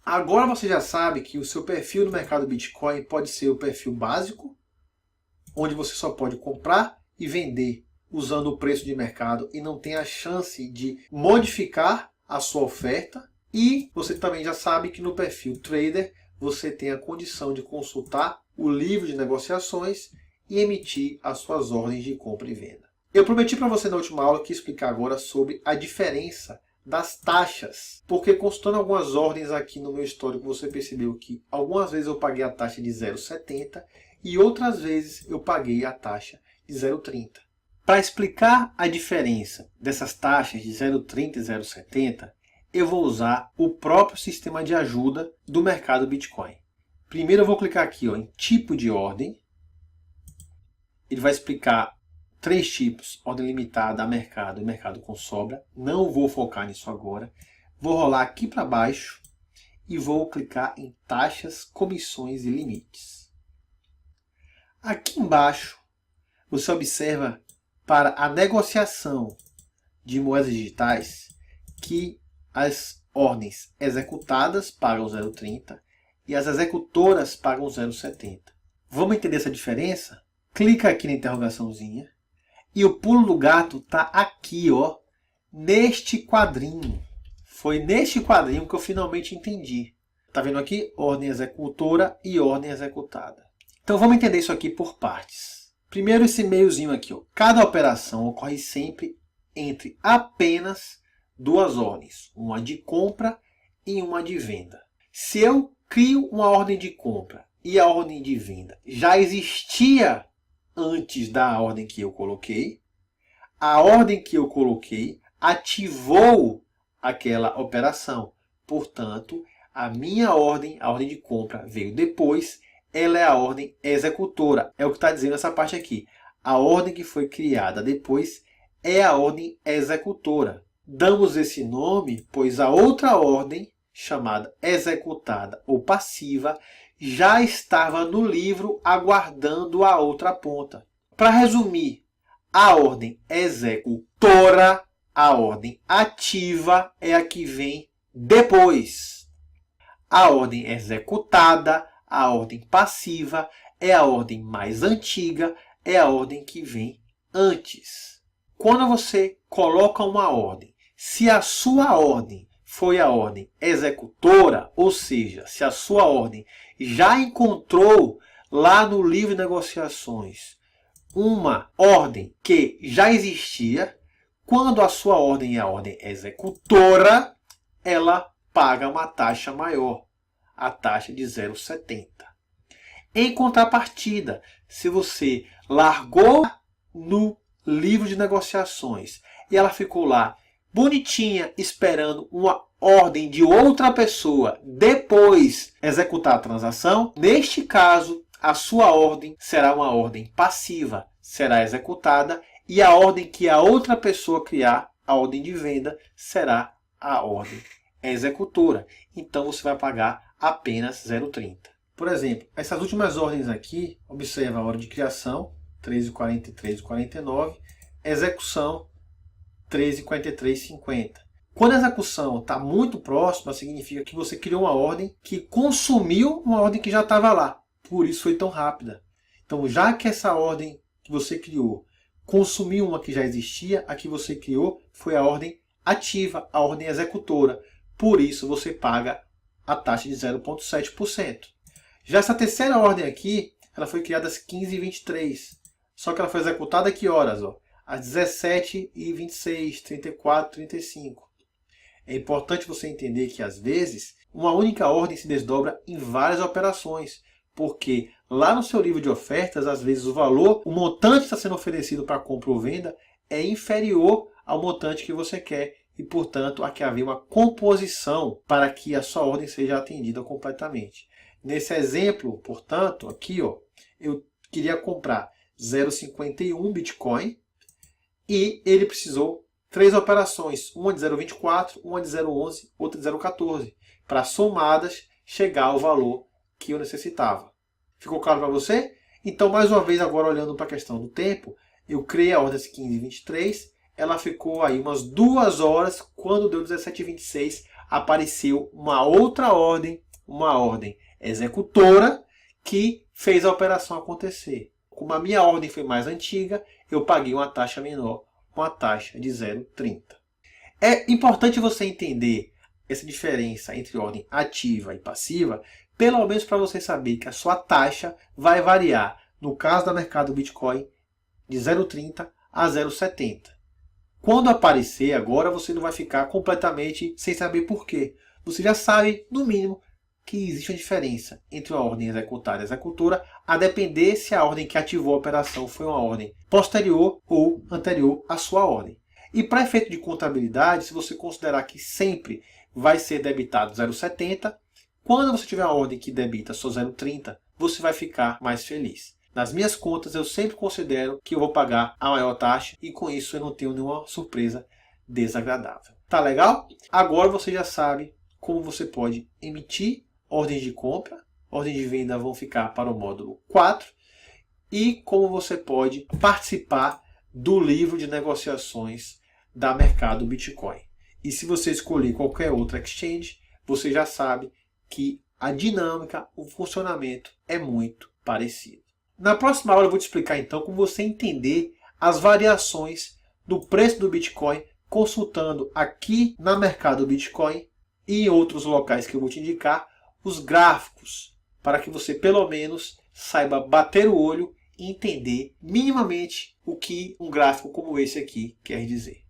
Agora você já sabe que o seu perfil no mercado Bitcoin pode ser o perfil básico, onde você só pode comprar e vender usando o preço de mercado e não tem a chance de modificar a sua oferta. E você também já sabe que no perfil trader você tem a condição de consultar o livro de negociações e emitir as suas ordens de compra e venda. Eu prometi para você na última aula que ia explicar agora sobre a diferença das taxas, porque consultando algumas ordens aqui no meu histórico você percebeu que algumas vezes eu paguei a taxa de 0,70 e outras vezes eu paguei a taxa de 0,30. Para explicar a diferença dessas taxas de 0,30 e 0,70, eu vou usar o próprio sistema de ajuda do mercado Bitcoin. Primeiro eu vou clicar aqui em tipo de ordem. Ele vai explicar 3 tipos: ordem limitada, a mercado e mercado com sobra. Não vou focar nisso agora. Vou rolar aqui para baixo e vou clicar em taxas, comissões e limites. Aqui embaixo você observa para a negociação de moedas digitais que as ordens executadas pagam 0,30 e as executoras pagam 0,70. Vamos entender essa diferença? Clica aqui na interrogaçãozinha e o pulo do gato está aqui, ó, neste quadrinho. Foi neste quadrinho que eu finalmente entendi. Tá vendo aqui? Ordem executora e ordem executada. Então vamos entender isso aqui por partes. Primeiro esse meiozinho aqui, ó. Cada operação ocorre sempre entre apenas 2 ordens, uma de compra e uma de venda. Se eu crio uma ordem de compra e a ordem de venda já existia antes da ordem que eu coloquei, a ordem que eu coloquei ativou aquela operação. Portanto, a minha ordem, a ordem de compra, veio depois, ela é a ordem executora. É o que está dizendo essa parte aqui. A ordem que foi criada depois é a ordem executora. Damos esse nome, pois a outra ordem, chamada executada ou passiva, já estava no livro aguardando a outra ponta. Para resumir, a ordem executora, a ordem ativa, é a que vem depois. A ordem executada, a ordem passiva, é a ordem mais antiga, é a ordem que vem antes. Quando você coloca uma ordem, se a sua ordem foi a ordem executora, ou seja, se a sua ordem já encontrou lá no livro de negociações uma ordem que já existia, quando a sua ordem é a ordem executora, ela paga uma taxa maior, a taxa de 0,70. Em contrapartida, se você largou no livro de negociações e ela ficou lá bonitinha esperando uma ordem de outra pessoa depois executar a transação, neste caso a sua ordem será uma ordem passiva, será executada, e a ordem que a outra pessoa criar, a ordem de venda, será a ordem executora. Então você vai pagar apenas 0,30. Por exemplo, essas últimas ordens aqui, observa a hora de criação, 13h40 e 13h49, execução 13h43,50. Quando a execução está muito próxima, significa que você criou uma ordem que consumiu uma ordem que já estava lá. Por isso foi tão rápida. Então, já que essa ordem que você criou consumiu uma que já existia, a que você criou foi a ordem ativa, a ordem executora. Por isso você paga a taxa de 0,7%. Já essa terceira ordem aqui, ela foi criada às 15h23. Só que ela foi executada a que horas? Ó? Às 17h26, 34, 35. É importante você entender que, às vezes, uma única ordem se desdobra em várias operações, porque lá no seu livro de ofertas, às vezes o valor, o montante que está sendo oferecido para compra ou venda é inferior ao montante que você quer e, portanto, há que haver uma composição para que a sua ordem seja atendida completamente. Nesse exemplo, portanto, aqui ó, eu queria comprar 0,51 Bitcoin e ele precisou 3 operações, uma de 0,24, uma de 0,11, outra de 0,14, para somadas chegar ao valor que eu necessitava. Ficou claro para você? Então, mais uma vez, agora olhando para a questão do tempo, eu criei a ordem às 15h23, ela ficou aí umas 2 horas, quando deu 17h26, apareceu uma outra ordem, uma ordem executora, que fez a operação acontecer. Como a minha ordem foi mais antiga, eu paguei uma taxa menor, uma taxa de 0,30. É importante você entender essa diferença entre ordem ativa e passiva, pelo menos para você saber que a sua taxa vai variar, no caso do mercado Bitcoin, de 0,30 a 0,70. Quando aparecer agora, você não vai ficar completamente sem saber por quê. Você já sabe, no mínimo, que existe uma diferença entre uma ordem executada e executora, a depender se a ordem que ativou a operação foi uma ordem posterior ou anterior à sua ordem. E para efeito de contabilidade, se você considerar que sempre vai ser debitado 0,70, quando você tiver uma ordem que debita só 0,30, você vai ficar mais feliz. Nas minhas contas, eu sempre considero que eu vou pagar a maior taxa e com isso eu não tenho nenhuma surpresa desagradável. Tá legal? Agora você já sabe como você pode emitir ordens de compra, ordens de venda vão ficar para o módulo 4 e como você pode participar do livro de negociações da Mercado Bitcoin. E se você escolher qualquer outra exchange, você já sabe que a dinâmica, o funcionamento é muito parecido. Na próxima aula eu vou te explicar então como você entender as variações do preço do Bitcoin consultando aqui na Mercado Bitcoin e em outros locais que eu vou te indicar os gráficos para que você pelo menos saiba bater o olho e entender minimamente o que um gráfico como esse aqui quer dizer.